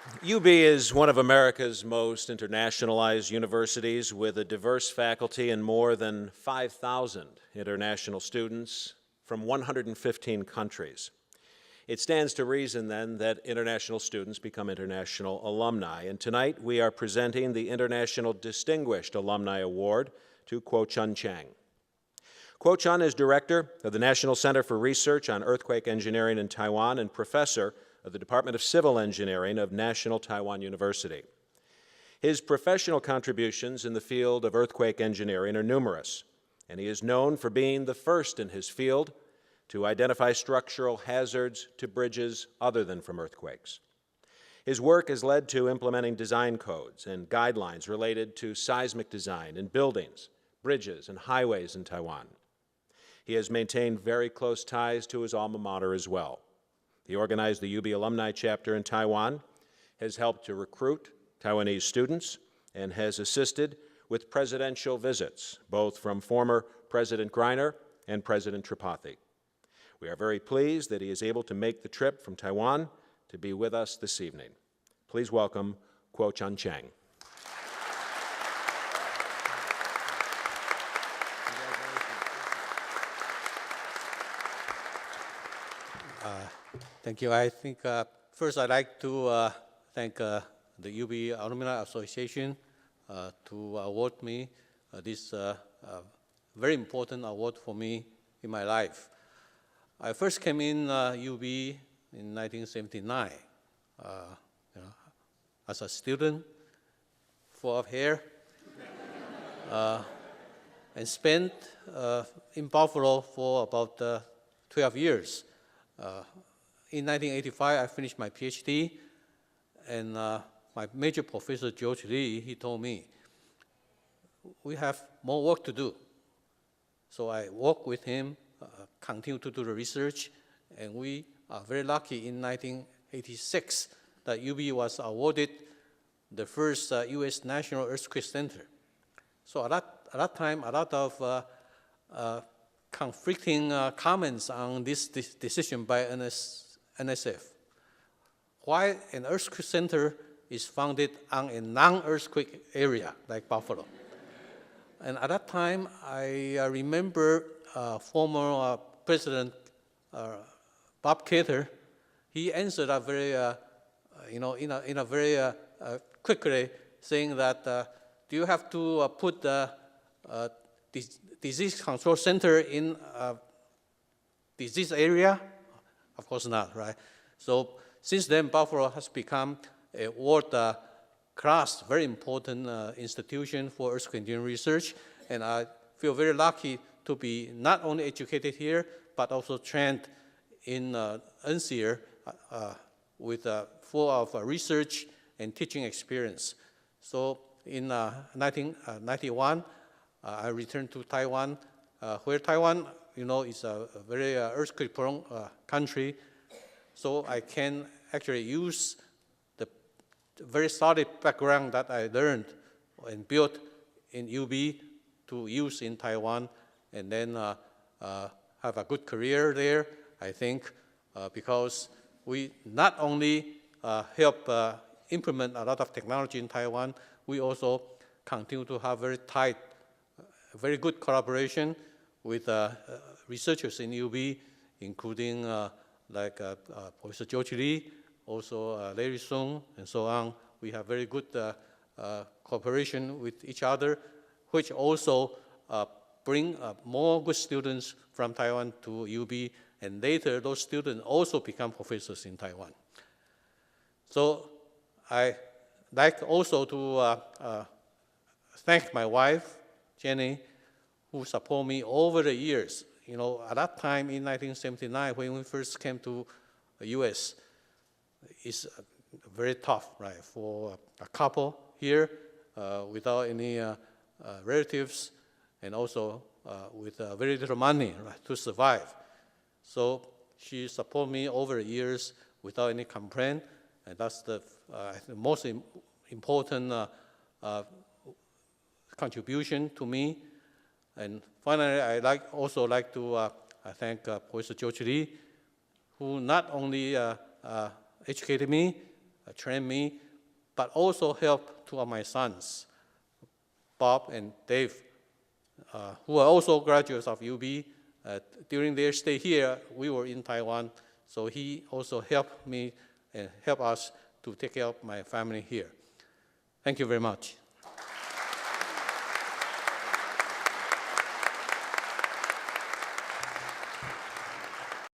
UB is one of America's most internationalized universities with a diverse faculty and more than 5,000 international students from 115 countries. It stands to reason, then, that international students become international alumni. And tonight we are presenting the International Distinguished Alumni Award to Kuo-Chun Chang. Kuo-Chun is director of the National Center for Research on Earthquake Engineering in Taiwan and professor of the Department of Civil Engineering of National Taiwan University. His professional contributions in the field of earthquake engineering are numerous, and he is known for being the first in his field to identify structural hazards to bridges other than from earthquakes. His work has led to implementing design codes and guidelines related to seismic design in buildings, bridges, and highways in Taiwan. He has maintained very close ties to his alma mater as well. He organized the UB Alumni chapter in Taiwan, has helped to recruit Taiwanese students, and has assisted with presidential visits, both from former President Greiner and President Tripathi. We are very pleased that he is able to make the trip from Taiwan to be with us this evening. Please welcome Kuo-Chun Chang. Thank you. I think first I'd like to thank the UB Alumni Association to award me this very important award for me in my life. I first came in UB in 1979 as a student, full of hair, and spent in Buffalo for about 12 years. In 1985, I finished my PhD, and my major professor, George Lee, he told me, we have more work to do. So I worked with him, continued to do the research, and we are very lucky in 1986 that UB was awarded the first U.S. National Earthquake Center. So at that time, a lot of conflicting comments on this decision by NSF. Why an earthquake center is founded on a non-earthquake area like Buffalo. And at that time, I remember former President Bob Cater. He answered that very, in a very quickly, saying that, do you have to put the disease control center in disease area? Of course not, right? So since then, Buffalo has become a world-class, very important institution for earthquake engineering research, and I feel very lucky to be not only educated here, but also trained in NCR with full of research and teaching experience. So in 1991, I returned to Taiwan, where Taiwan, is a very earthquake-prone country. So I can actually use the very solid background that I learned and built in UB to use in Taiwan, and then have a good career there, I think, because we not only help implement a lot of technology in Taiwan, we also continue to have very tight, very good collaboration with researchers in UB, including like Professor George Lee, also Larry Sung, and so on. We have very good cooperation with each other, which also bring more good students from Taiwan to UB, and later those students also become professors in Taiwan. So I like also to thank my wife, Jenny, who support me over the years. At that time in 1979, when we first came to the US, it's very tough, right, for a couple here without any relatives, and also with very little money, right, to survive. So she supported me over the years without any complaint, and that's the most important contribution to me. And finally, I also like to thank Professor George Lee, who not only educated me trained me, but also helped two of my sons, Bob and Dave, who are also graduates of UB. During their stay here, we were in Taiwan, so he also helped me and helped us to take care of my family here. Thank you very much.